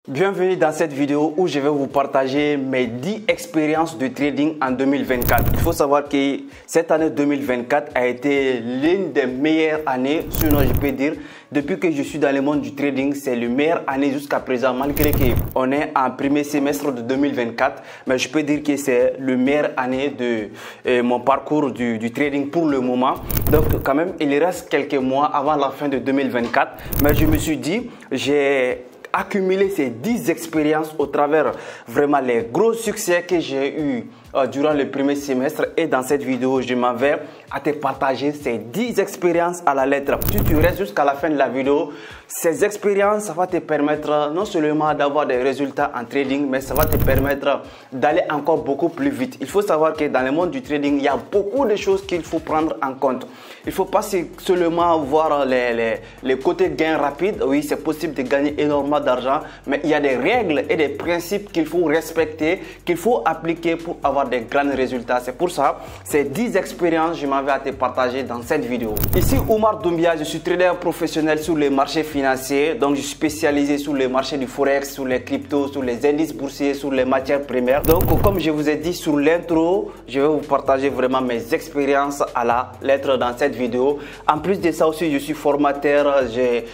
Bienvenue dans cette vidéo où je vais vous partager mes 10 expériences de trading en 2024. Il faut savoir que cette année 2024 a été l'une des meilleures années, sinon je peux dire, depuis que je suis dans le monde du trading, c'est la meilleure année jusqu'à présent, malgré qu'on est en premier semestre de 2024. Mais je peux dire que c'est la meilleure année de mon parcours du trading pour le moment. Donc quand même, il reste quelques mois avant la fin de 2024. Mais je me suis dit, j'ai accumuler ces 10 expériences au travers vraiment les gros succès que j'ai eu durant le premier semestre, et dans cette vidéo je m'en vais à te partager ces 10 expériences à la lettre. Si tu restes jusqu'à la fin de la vidéo, ces expériences ça va te permettre non seulement d'avoir des résultats en trading, mais ça va te permettre d'aller encore beaucoup plus vite. Il faut savoir que dans le monde du trading, il y a beaucoup de choses qu'il faut prendre en compte. Il ne faut pas seulement voir les côtés gains rapides. Oui, c'est possible de gagner énormément d'argent, mais il y a des règles et des principes qu'il faut respecter, qu'il faut appliquer pour avoir des grands résultats. C'est pour ça, ces 10 expériences, je m'en vais à te partager dans cette vidéo. Ici, Oumar Doumbia, je suis trader professionnel sur les marchés financiers. Donc, je suis spécialisé sur les marchés du forex, sur les cryptos, sur les indices boursiers, sur les matières premières. Donc, comme je vous ai dit sur l'intro, je vais vous partager vraiment mes expériences à la lettre dans cette vidéo. En plus de ça aussi, je suis formateur. J'ai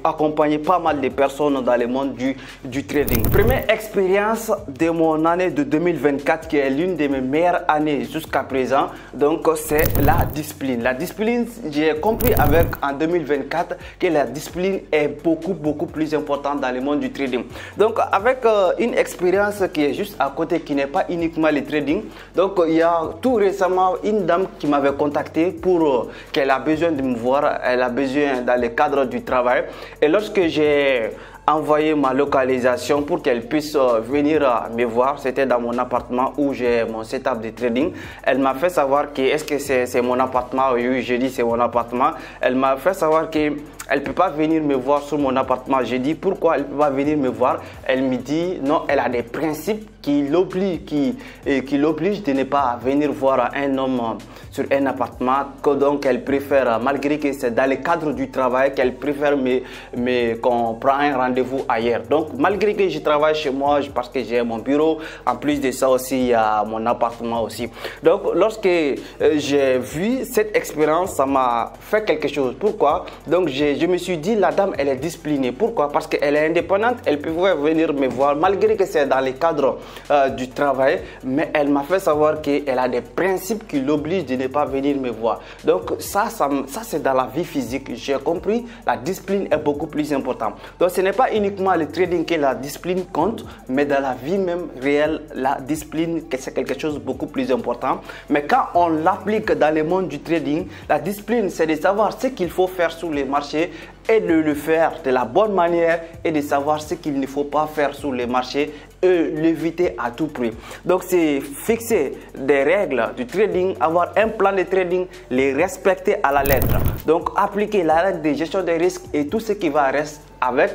accompagné pas mal de personnes dans le monde du trading. Première expérience de mon année de 2024 qui est l'une de mes meilleures années jusqu'à présent. Donc, c'est la discipline. La discipline, j'ai compris en 2024 que la discipline est beaucoup plus importante dans le monde du trading. Donc, avec une expérience qui est juste à côté, qui n'est pas uniquement le trading. Donc, il y a tout récemment une dame qui m'avait contacté pour qu'elle a besoin de me voir. Elle a besoin dans le cadre du travail. Et lorsque j'ai envoyé ma localisation pour qu'elle puisse venir me voir, c'était dans mon appartement où j'ai mon setup de trading. Elle m'a fait savoir que est-ce que c'est mon appartement. Oui, j'ai dit c'est mon appartement. Elle m'a fait savoir que elle ne peut pas venir me voir sur mon appartement. J'ai dit pourquoi elle ne peut pas venir me voir. Elle me dit non, elle a des principes qui l'obligent de ne pas venir voir un homme sur un appartement. Donc elle préfère, malgré que c'est dans le cadre du travail, qu'elle préfère qu'on prend un rendez-vous ailleurs. Donc malgré que je travaille chez moi, parce que j'ai mon bureau, en plus de ça aussi, il y a mon appartement aussi. Donc lorsque j'ai vu cette expérience, ça m'a fait quelque chose. Pourquoi? Donc je me suis dit, la dame, elle est disciplinée. Pourquoi? Parce qu'elle est indépendante, elle pouvait venir me voir, malgré que c'est dans le cadre du travail, mais elle m'a fait savoir qu'elle a des principes qui l'obligent de ne pas venir me voir. Donc ça c'est dans la vie physique. J'ai compris, la discipline est beaucoup plus importante. Donc ce n'est pas uniquement le trading que la discipline compte, mais dans la vie même réelle, la discipline c'est quelque chose de beaucoup plus important. Mais quand on l'applique dans le monde du trading, la discipline c'est de savoir ce qu'il faut faire sur les marchés et de le faire de la bonne manière, et de savoir ce qu'il ne faut pas faire sur les marchés et l'éviter à tout prix. Donc c'est fixer des règles du trading, avoir un plan de trading, les respecter à la lettre. Donc appliquer la règle de gestion des risques et tout ce qui va rester avec,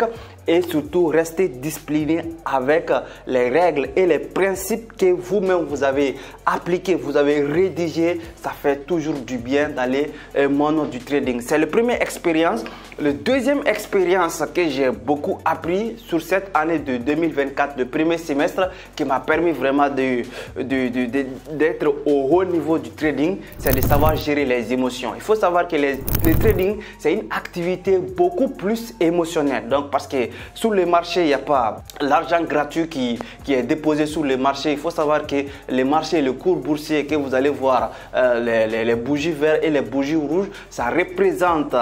et surtout rester discipliné avec les règles et les principes que vous-même vous avez appliqués, vous avez rédigés. Ça fait toujours du bien dans le monde du trading. C'est la première expérience. La deuxième expérience que j'ai beaucoup appris sur cette année de 2024, le premier semestre, qui m'a permis vraiment d'être au haut niveau du trading, c'est de savoir gérer les émotions. Il faut savoir que le trading, c'est une activité beaucoup plus émotionnelle. Donc parce que sur le marché, il n'y a pas l'argent gratuit qui est déposé sur le marché. Il faut savoir que les marchés, le cours boursier que vous allez voir, les bougies vertes et les bougies rouges, ça représente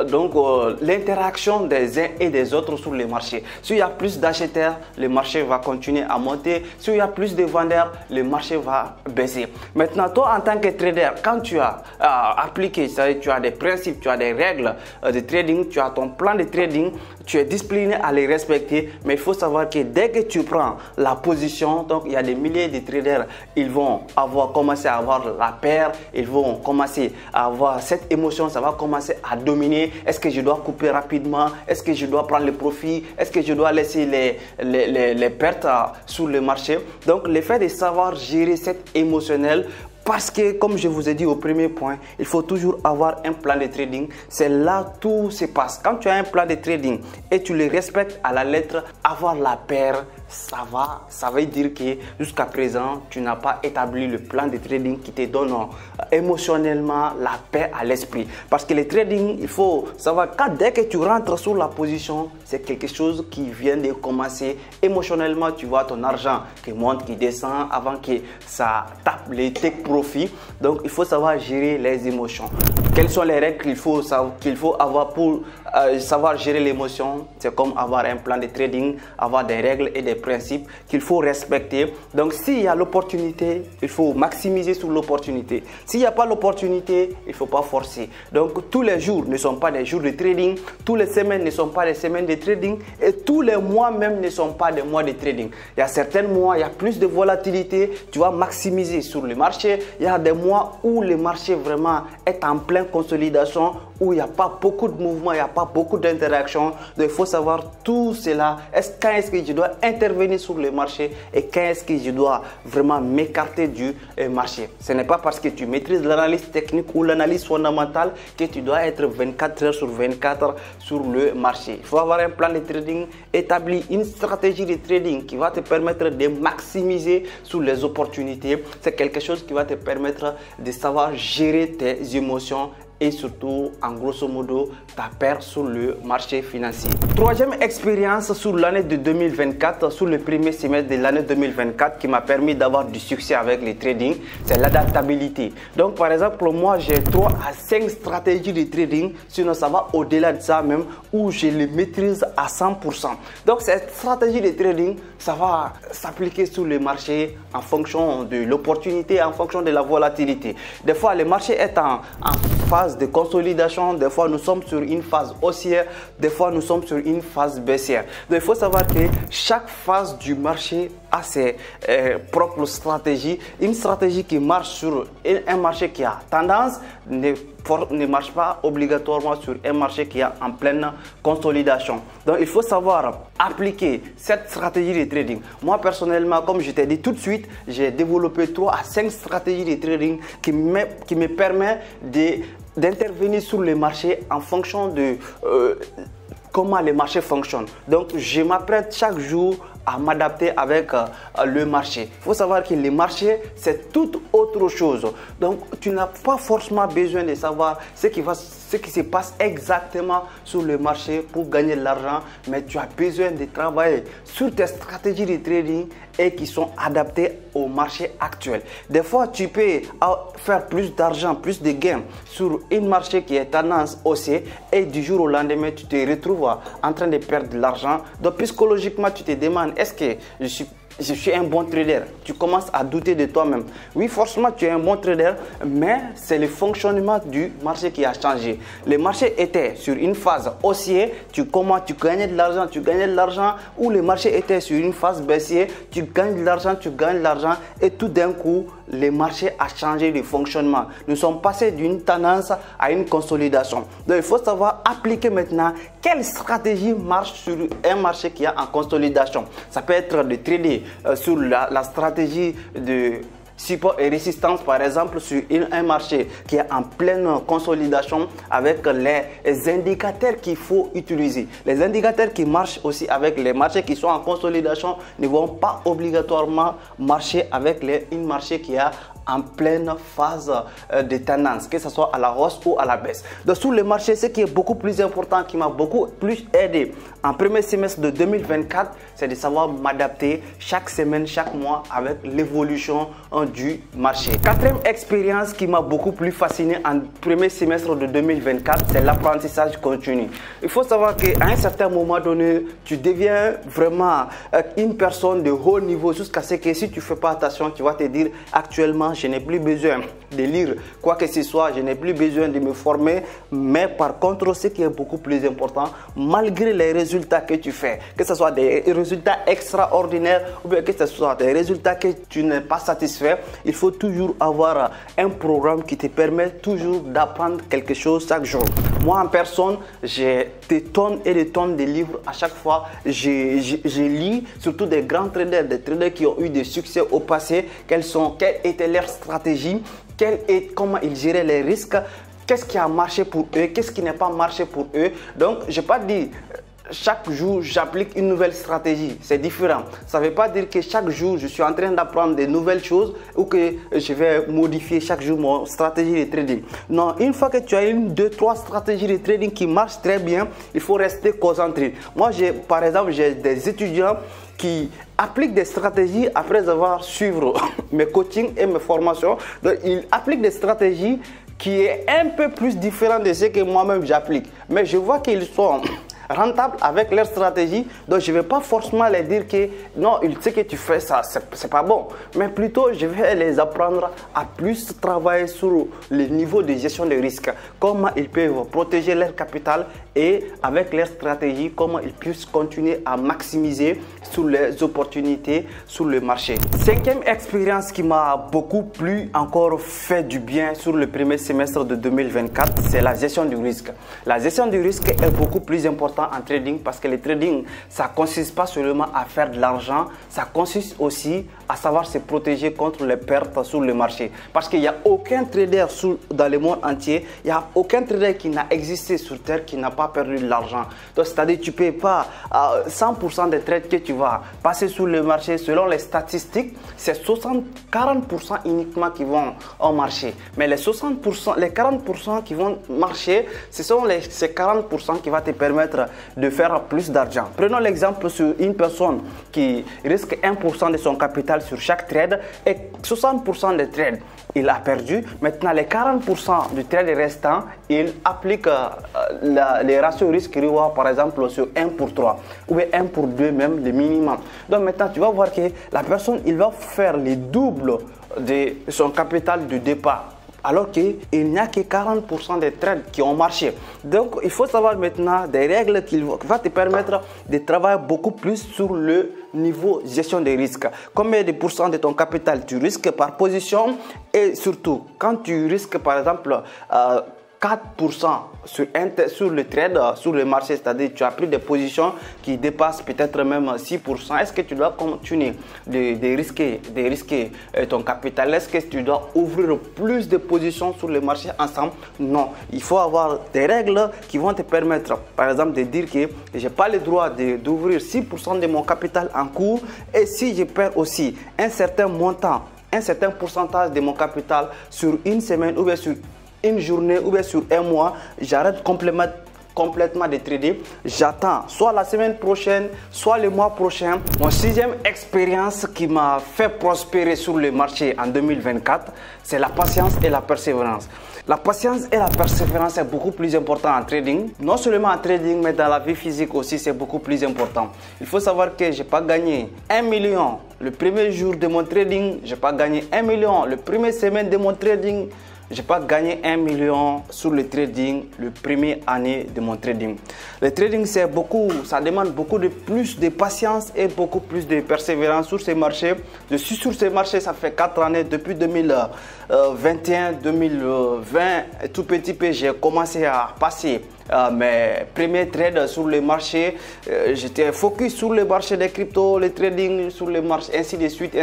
donc l'interaction des uns et des autres sur les marchés. S'il y a plus d'acheteurs, le marché va continuer à monter. S'il y a plus de vendeurs, le marché va baisser. Maintenant, toi en tant que trader, quand tu as appliqué, tu as des principes, tu as des règles de trading, tu as ton plan de trading, tu es discipliné à les respecter, mais il faut savoir que dès que tu prends la position, donc il y a des milliers de traders, ils vont commencer à avoir la peur, ils vont commencer à avoir cette émotion, ça va commencer à dominer. Est-ce que je dois couper rapidement? Est-ce que je dois prendre le profit? Est-ce que je dois laisser les pertes sur le marché? Donc le fait de savoir gérer cette émotionnel Parce que, comme je vous ai dit au premier point, il faut toujours avoir un plan de trading. C'est là tout se passe. Quand tu as un plan de trading et tu le respectes à la lettre, avoir la paire, ça veut dire que jusqu'à présent, tu n'as pas établi le plan de trading qui te donne émotionnellement la paix à l'esprit. Parce que le trading, il faut savoir que dès que tu rentres sur la position, c'est quelque chose qui vient de commencer. Émotionnellement, tu vois ton argent qui monte, qui descend avant que ça tape les take profit. Donc, il faut savoir gérer les émotions. Quelles sont les règles qu'il faut avoir pour savoir gérer l'émotion? C'est comme avoir un plan de trading, avoir des règles et des principes qu'il faut respecter. Donc, s'il y a l'opportunité, il faut maximiser sur l'opportunité. S'il n'y a pas l'opportunité, il ne faut pas forcer. Donc, tous les jours ne sont pas des jours de trading, toutes les semaines ne sont pas des semaines de trading et tous les mois même ne sont pas des mois de trading. Il y a certains mois, il y a plus de volatilité, tu vas maximiser sur le marché. Il y a des mois où le marché vraiment est en pleine consolidation, où il n'y a pas beaucoup de mouvements, il n'y a pas beaucoup d'interactions. Donc, il faut savoir tout cela. Quand est-ce que je dois intervenir sur le marché et quand est-ce que je dois vraiment m'écarter du marché. Ce n'est pas parce que tu maîtrises l'analyse technique ou l'analyse fondamentale que tu dois être 24 heures sur 24 sur le marché. Il faut avoir un plan de trading établi, une stratégie de trading qui va te permettre de maximiser sur les opportunités. C'est quelque chose qui va te permettre de savoir gérer tes émotions et surtout, en grosso modo, ta perte sur le marché financier. Troisième expérience sur l'année de 2024, sur le premier semestre de l'année 2024 qui m'a permis d'avoir du succès avec le trading, c'est l'adaptabilité. Donc, par exemple, moi, j'ai 3 à 5 stratégies de trading, sinon ça va au-delà de ça même, où je les maîtrise à 100%. Donc, cette stratégie de trading, ça va s'appliquer sur le marché en fonction de l'opportunité, en fonction de la volatilité. Des fois, le marché est en phase de consolidation, des fois nous sommes sur une phase haussière, des fois nous sommes sur une phase baissière. Donc il faut savoir que chaque phase du marché a ses propres stratégies. Une stratégie qui marche sur un marché qui a tendance ne marche pas obligatoirement sur un marché qui est en pleine consolidation. Donc il faut savoir appliquer cette stratégie de trading. Moi personnellement, comme je t'ai dit tout de suite, j'ai développé 3 à 5 stratégies de trading qui me permettent d'intervenir sur le marché en fonction de comment le marché fonctionne. Donc je m'apprête chaque jour à m'adapter avec le marché. Il faut savoir que le marché, c'est toute autre chose. Donc, tu n'as pas forcément besoin de savoir ce qui se passe exactement sur le marché pour gagner de l'argent, mais tu as besoin de travailler sur tes stratégies de trading et qui sont adaptées au marché actuel. Des fois, tu peux faire plus d'argent, plus de gains sur un marché qui est tendance haussière et du jour au lendemain, tu te retrouves en train de perdre de l'argent. Donc, psychologiquement, tu te demandes, est-ce que je suis un bon trader? Tu commences à douter de toi-même. Oui, forcément, tu es un bon trader, mais c'est le fonctionnement du marché qui a changé. Le marché était sur une phase haussière, tu gagnais de l'argent, ou le marché était sur une phase baissière, tu gagnes de l'argent, et tout d'un coup, le marché a changé de fonctionnement. Nous sommes passés d'une tendance à une consolidation. Donc, il faut savoir appliquer maintenant quelle stratégie marche sur un marché qui est en consolidation. Ça peut être de trader sur la stratégie de support et résistance, par exemple, sur un marché qui est en pleine consolidation avec les indicateurs qu'il faut utiliser. Les indicateurs qui marchent aussi avec les marchés qui sont en consolidation ne vont pas obligatoirement marcher avec un marché qui a en pleine phase de tendance, que ce soit à la hausse ou à la baisse. Donc sur le marché, ce qui est beaucoup plus important, qui m'a beaucoup plus aidé en premier semestre de 2024, c'est de savoir m'adapter chaque semaine, chaque mois avec l'évolution du marché. Quatrième expérience qui m'a beaucoup plus fasciné en premier semestre de 2024, c'est l'apprentissage continu. Il faut savoir qu'à un certain moment donné, tu deviens vraiment une personne de haut niveau jusqu'à ce que si tu ne fais pas attention, tu vas te dire actuellement, je n'ai plus besoin de lire quoi que ce soit, je n'ai plus besoin de me former, mais par contre, ce qui est beaucoup plus important, malgré les résultats que tu fais, que ce soit des résultats extraordinaires ou bien que ce soit des résultats que tu n'es pas satisfait, il faut toujours avoir un programme qui te permet toujours d'apprendre quelque chose chaque jour. Moi en personne, j'ai des tonnes et des tonnes de livres. À chaque fois, je lis surtout des grands traders, des traders qui ont eu des succès au passé. Quelle était leur stratégie, comment ils géraient les risques, qu'est-ce qui a marché pour eux, qu'est-ce qui n'a pas marché pour eux. Donc, je n'ai pas dit chaque jour j'applique une nouvelle stratégie, c'est différent. Ça ne veut pas dire que chaque jour je suis en train d'apprendre des nouvelles choses ou que je vais modifier chaque jour mon stratégie de trading. Non, une fois que tu as une, deux, trois stratégies de trading qui marchent très bien, il faut rester concentré. Moi, par exemple, j'ai des étudiants qui appliquent des stratégies après avoir suivi mes coachings et mes formations. Donc, ils appliquent des stratégies qui est un peu plus différentes de ce que moi-même j'applique. Mais je vois qu'ils sont rentables avec leur stratégie, donc je ne vais pas forcément les dire que non, ce que tu fais ça, c'est pas bon, mais plutôt je vais les apprendre à plus travailler sur le niveau de gestion de risque, comment ils peuvent protéger leur capital et avec leur stratégie, comment ils puissent continuer à maximiser sur les opportunités sur le marché. Cinquième expérience qui m'a beaucoup plu, encore fait du bien sur le premier semestre de 2024, c'est la gestion du risque. La gestion du risque est beaucoup plus importante en trading parce que le trading, ça ne consiste pas seulement à faire de l'argent, ça consiste aussi à savoir se protéger contre les pertes sur le marché. Parce qu'il n'y a aucun trader dans le monde entier, il n'y a aucun trader qui n'a existé sur Terre qui n'a pas perdu de l'argent. Donc, c'est-à-dire que tu ne payes pas 100% des trades que tu vas passer sur le marché. Selon les statistiques, c'est 40% uniquement qui vont en marché. Mais les 40% qui vont marcher, ce sont ces 40% qui vont te permettre de faire plus d'argent. Prenons l'exemple sur une personne qui risque 1% de son capital sur chaque trade et 60% des trades, il a perdu. Maintenant, les 40% du trade restant, il applique les ratios risque-reward, par exemple, sur 1 pour 3 ou 1 pour 2 même, le minimum. Donc maintenant, tu vas voir que la personne, il va faire les doubles de son capital de départ, alors qu'il n'y a que 40% des trades qui ont marché. Donc, il faut savoir maintenant des règles qui vont te permettre de travailler beaucoup plus sur le niveau gestion des risques. Combien de pourcents de ton capital tu risques par position et surtout, quand tu risques par exemple 4% sur le trade, sur le marché, c'est-à-dire tu as pris des positions qui dépassent peut-être même 6%. Est-ce que tu dois continuer de risquer ton capital? Est-ce que tu dois ouvrir plus de positions sur le marché ensemble? Non, il faut avoir des règles qui vont te permettre, par exemple, de dire que je n'ai pas le droit d'ouvrir 6% de mon capital en cours et si je perds aussi un certain montant, un certain pourcentage de mon capital sur une semaine ou bien sur une journée ou bien sur un mois, j'arrête complètement de trader. J'attends soit la semaine prochaine, soit le mois prochain. Mon sixième expérience qui m'a fait prospérer sur le marché en 2024, c'est la patience et la persévérance. La patience et la persévérance est beaucoup plus important en trading. Non seulement en trading, mais dans la vie physique aussi, c'est beaucoup plus important. Il faut savoir que je n'ai pas gagné 1 million le premier jour de mon trading. Je n'ai pas gagné 1 million le premier semaine de mon trading. Je n'ai pas gagné 1 million sur le trading le premier année de mon trading. Le trading, c'est beaucoup, ça demande beaucoup de plus de patience et beaucoup plus de persévérance sur ces marchés. Je suis sur ces marchés, ça fait 4 années, depuis 2021, 2020, tout petit peu, j'ai commencé à passer mes premiers trades sur le marché. J'étais focus sur le marché des cryptos, le trading sur le marché, ainsi de suite,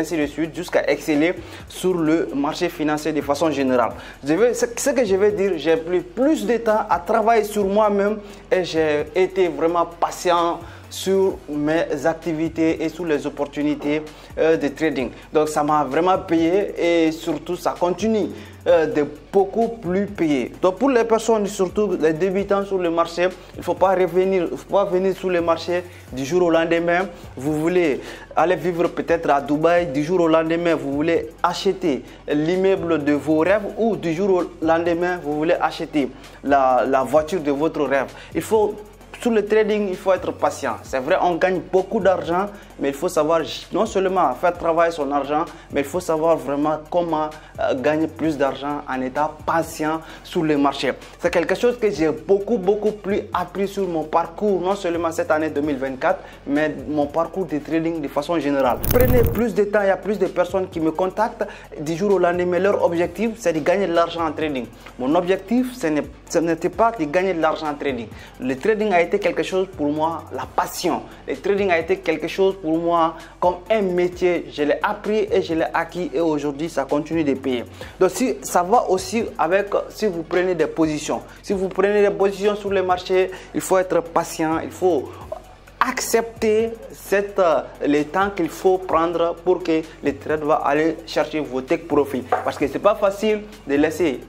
jusqu'à exceller sur le marché financier de façon générale. Ce que je veux dire, j'ai pris plus de temps à travailler sur moi-même et j'ai été vraiment patient sur mes activités et sur les opportunités de trading. Donc ça m'a vraiment payé et surtout ça continue de beaucoup plus payer. Donc pour les personnes, surtout les débutants sur le marché, il ne faut pas venir sur le marché du jour au lendemain. Vous voulez aller vivre peut-être à Dubaï, du jour au lendemain vous voulez acheter l'immeuble de vos rêves ou du jour au lendemain vous voulez acheter la voiture de votre rêve. Il faut Sur le trading, il faut être patient. C'est vrai, on gagne beaucoup d'argent, mais il faut savoir non seulement faire travailler son argent, mais il faut savoir vraiment comment gagner plus d'argent en étant patient sur le marché. C'est quelque chose que j'ai beaucoup plus appris sur mon parcours, non seulement cette année 2024, mais mon parcours de trading de façon générale. Prenez plus de temps, il y a plus de personnes qui me contactent du jour au lendemain. Leur objectif, c'est de gagner de l'argent en trading. Mon objectif, ce n'était pas de gagner de l'argent en trading. Le trading a été quelque chose pour moi, la passion. Le trading a été quelque chose pour moi comme un métier. Je l'ai appris et je l'ai acquis et aujourd'hui, ça continue de payer. Donc, ça va aussi avec si vous prenez des positions. Si vous prenez des positions sur le marché, il faut être patient, il faut accepter le temps qu'il faut prendre pour que le trade va aller chercher vos take profits. Parce que c'est pas facile de laisser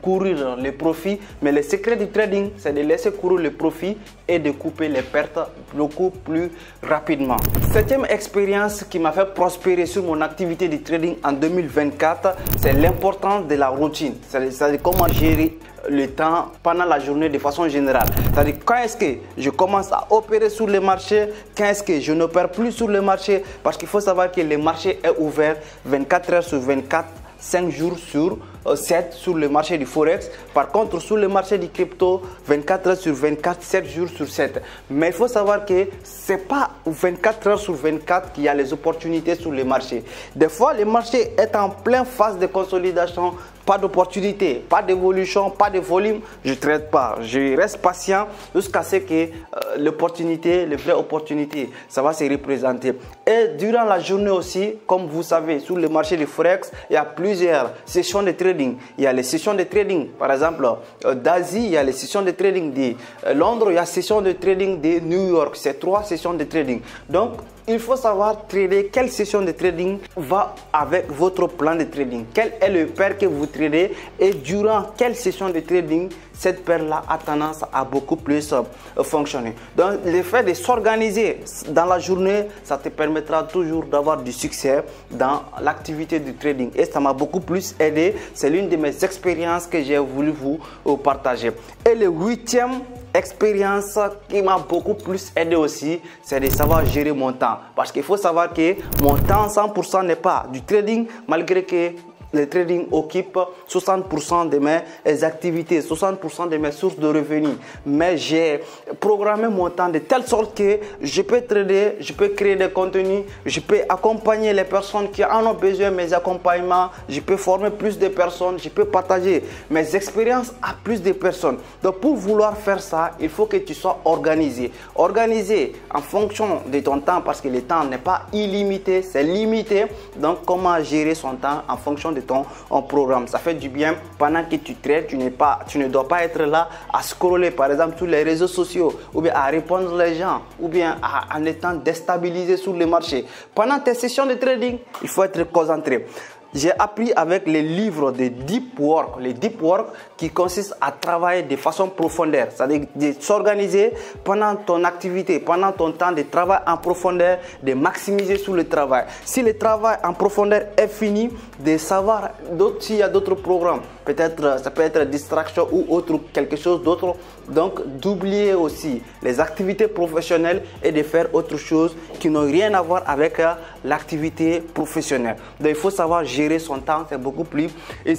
courir les profits, mais le secret du trading, c'est de laisser courir le profit et de couper les pertes beaucoup plus rapidement. Septième expérience qui m'a fait prospérer sur mon activité de trading en 2024, c'est l'importance de la routine. C'est comment gérer le temps pendant la journée de façon générale. C'est-à-dire quand est-ce que je commence à opérer sur le marché, quand est-ce que je n'opère plus sur le marché, parce qu'il faut savoir que le marché est ouvert 24 heures sur 24, 5 jours sur 7 sur le marché du Forex. Par contre, sur le marché du crypto, 24 heures sur 24, 7 jours sur 7. Mais il faut savoir que ce n'est pas 24 heures sur 24 qu'il y a les opportunités sur le marché. Des fois, le marché est en pleine phase de consolidation. Pas d'opportunité, pas d'évolution, pas de volume, je ne traite pas. Je reste patient jusqu'à ce que l'opportunité, les vraies opportunités, ça va se représenter. Et durant la journée aussi, comme vous savez, sur le marché du Forex, il y a plusieurs sessions de trading. Il y a les sessions de trading, par exemple, d'Asie, il y a les sessions de trading de Londres, il y a les sessions de trading de New York. C'est 3 sessions de trading. Donc, il faut savoir trader quelle session de trading va avec votre plan de trading. Quel est le paire que vous tradez et durant quelle session de trading cette paire-là a tendance à beaucoup plus fonctionner. Donc, le fait de s'organiser dans la journée, ça te permettra toujours d'avoir du succès dans l'activité du trading. Et ça m'a beaucoup plus aidé. C'est l'une de mes expériences que j'ai voulu vous partager. Et le 8e expérience qui m'a beaucoup plus aidé aussi, c'est de savoir gérer mon temps. Parce qu'il faut savoir que mon temps 100% n'est pas du trading, malgré que le trading occupe 60% de mes activités, 60% de mes sources de revenus. Mais j'ai programmé mon temps de telle sorte que je peux trader, je peux créer des contenus, je peux accompagner les personnes qui en ont besoin de mes accompagnements, je peux former plus de personnes, je peux partager mes expériences à plus de personnes. Donc pour vouloir faire ça, il faut que tu sois organisé. Organisé en fonction de ton temps parce que le temps n'est pas illimité, c'est limité. Donc comment gérer son temps en fonction de ton programme. Ça fait du bien pendant que tu traites, tu ne dois pas être là à scroller par exemple sur les réseaux sociaux ou bien à répondre les gens ou bien en étant déstabilisé sur le marché. Pendant tes sessions de trading, il faut être concentré. J'ai appris avec les livres de Deep Work, les Deep Work qui consistent à travailler de façon profondeur, c'est-à-dire de s'organiser pendant ton activité, pendant ton temps de travail en profondeur, de maximiser sur le travail. Si le travail en profondeur est fini, de savoir s'il y a d'autres programmes, peut-être ça peut être distraction ou autre, quelque chose d'autre, donc d'oublier aussi les activités professionnelles et de faire autre chose qui n'ont rien à voir avec l'activité professionnelle. Donc il faut savoir gérer son temps, c'est beaucoup plus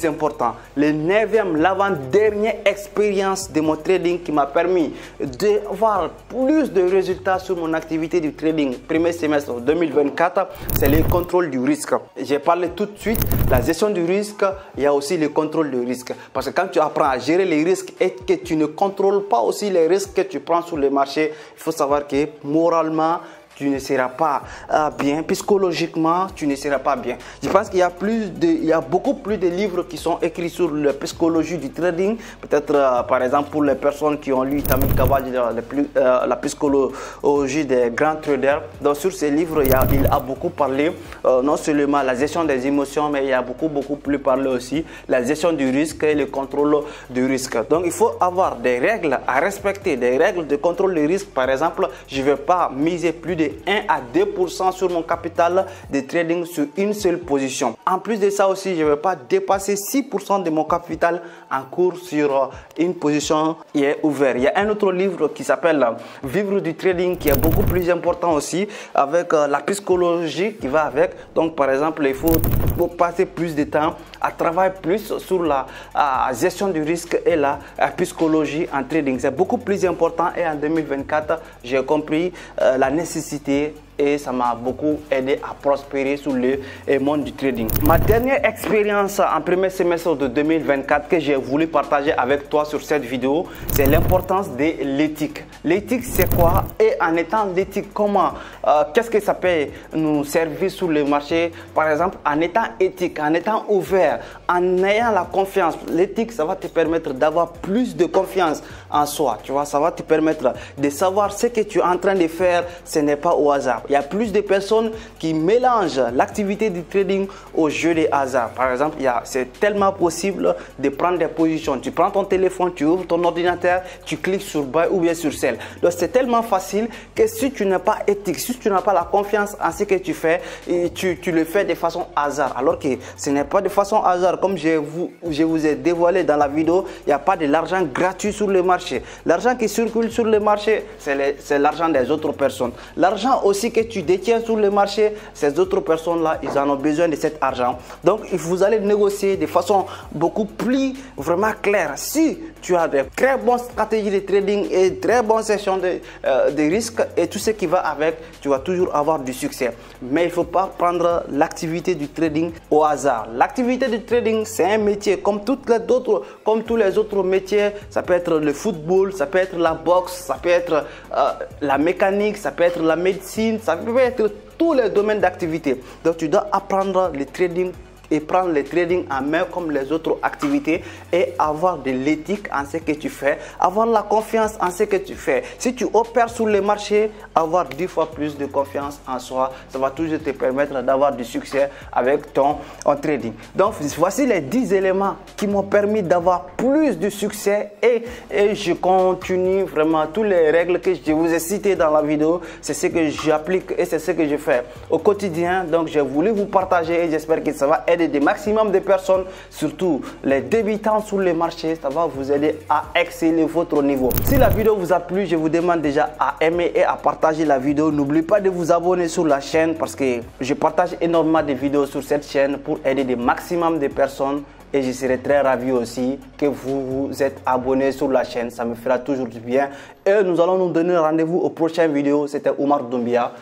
important. Le 9e, l'avant-dernière expérience de mon trading qui m'a permis d'avoir plus de résultats sur mon activité du trading premier semestre 2024, c'est le contrôle du risque. J'ai parlé tout de suite, la gestion du risque, il y a aussi le contrôle du risque. Parce que quand tu apprends à gérer les risques et que tu ne contrôles pas aussi les risques que tu prends sur le marché, il faut savoir que moralement, tu ne seras pas bien, psychologiquement, tu ne seras pas bien. Je pense qu'il y a beaucoup plus de livres qui sont écrits sur la psychologie du trading. Peut-être, par exemple, pour les personnes qui ont lu Tamir Kawadji, la psychologie des grands traders. Donc, sur ces livres, il a beaucoup parlé, non seulement la gestion des émotions, mais il a beaucoup plus parlé aussi la gestion du risque et le contrôle du risque. Donc, il faut avoir des règles à respecter, des règles de contrôle du risque. Par exemple, je ne vais pas miser plus de de 1 à 2% sur mon capital de trading sur une seule position. En plus de ça aussi, je ne vais pas dépasser 6% de mon capital en cours sur une position qui est ouverte. Il y a un autre livre qui s'appelle Vivre du trading qui est beaucoup plus important aussi, avec la psychologie qui va avec. Donc par exemple, il faut passer plus de temps à travailler plus sur la gestion du risque et la psychologie en trading. C'est beaucoup plus important et en 2024, j'ai compris la nécessité et ça m'a beaucoup aidé à prospérer sur le monde du trading. Ma dernière expérience en premier semestre de 2024 que j'ai voulu partager avec toi sur cette vidéo, c'est l'importance de l'éthique. L'éthique, c'est quoi? Et en étant l'éthique, comment? Qu'est-ce que ça peut nous servir sur le marché? Par exemple, en étant éthique, en étant ouvert, en ayant la confiance. L'éthique, ça va te permettre d'avoir plus de confiance en soi. Tu vois, ça va te permettre de savoir ce que tu es en train de faire, ce n'est pas au hasard. Il y a plus de personnes qui mélangent l'activité du trading au jeu de hasard. Par exemple, c'est tellement possible de prendre des positions. Tu prends ton téléphone, tu ouvres ton ordinateur, tu cliques sur buy ou bien sur sell. Donc, c'est tellement facile que si tu n'es pas éthique, si tu n'as pas la confiance en ce que tu fais, tu le fais de façon hasard. Alors que ce n'est pas de façon hasard. Comme je vous ai dévoilé dans la vidéo, il n'y a pas de l'argent gratuit sur le marché. L'argent qui circule sur le marché, c'est l'argent des autres personnes. L'argent aussi que tu détiens sur le marché, ces autres personnes-là, ils en ont besoin de cet argent. Donc, vous allez négocier de façon beaucoup plus vraiment claire. Si tu as de très bonnes stratégies de trading et très bonnes sessions de risques et tout ce qui va avec, tu vas toujours avoir du succès. Mais il ne faut pas prendre l'activité du trading au hasard. L'activité du trading, c'est un métier comme tous les autres métiers. Ça peut être le football, ça peut être la boxe, ça peut être la mécanique, ça peut être la médecine, ça peut être tous les domaines d'activité. Donc tu dois apprendre le trading et prendre le trading en main comme les autres activités et avoir de l'éthique en ce que tu fais, avoir la confiance en ce que tu fais. Si tu opères sur le marché, avoir 10 fois plus de confiance en soi, ça va toujours te permettre d'avoir du succès avec ton trading. Donc voici les 10 éléments qui m'ont permis d'avoir plus de succès et je continue vraiment toutes les règles que je vous ai citées dans la vidéo. C'est ce que j'applique et c'est ce que je fais au quotidien. Donc j'ai voulu vous partager et j'espère que ça va aider des maximum de personnes, surtout les débutants sur le marché. Ça va vous aider à exceller votre niveau. Si la vidéo vous a plu, je vous demande déjà à aimer et à partager la vidéo. N'oubliez pas de vous abonner sur la chaîne parce que je partage énormément de vidéos sur cette chaîne pour aider des maximum de personnes. Et je serai très ravi aussi que vous vous êtes abonné sur la chaîne. Ça me fera toujours du bien. Et nous allons nous donner rendez-vous aux prochaines vidéos. C'était Oumar Doumbia.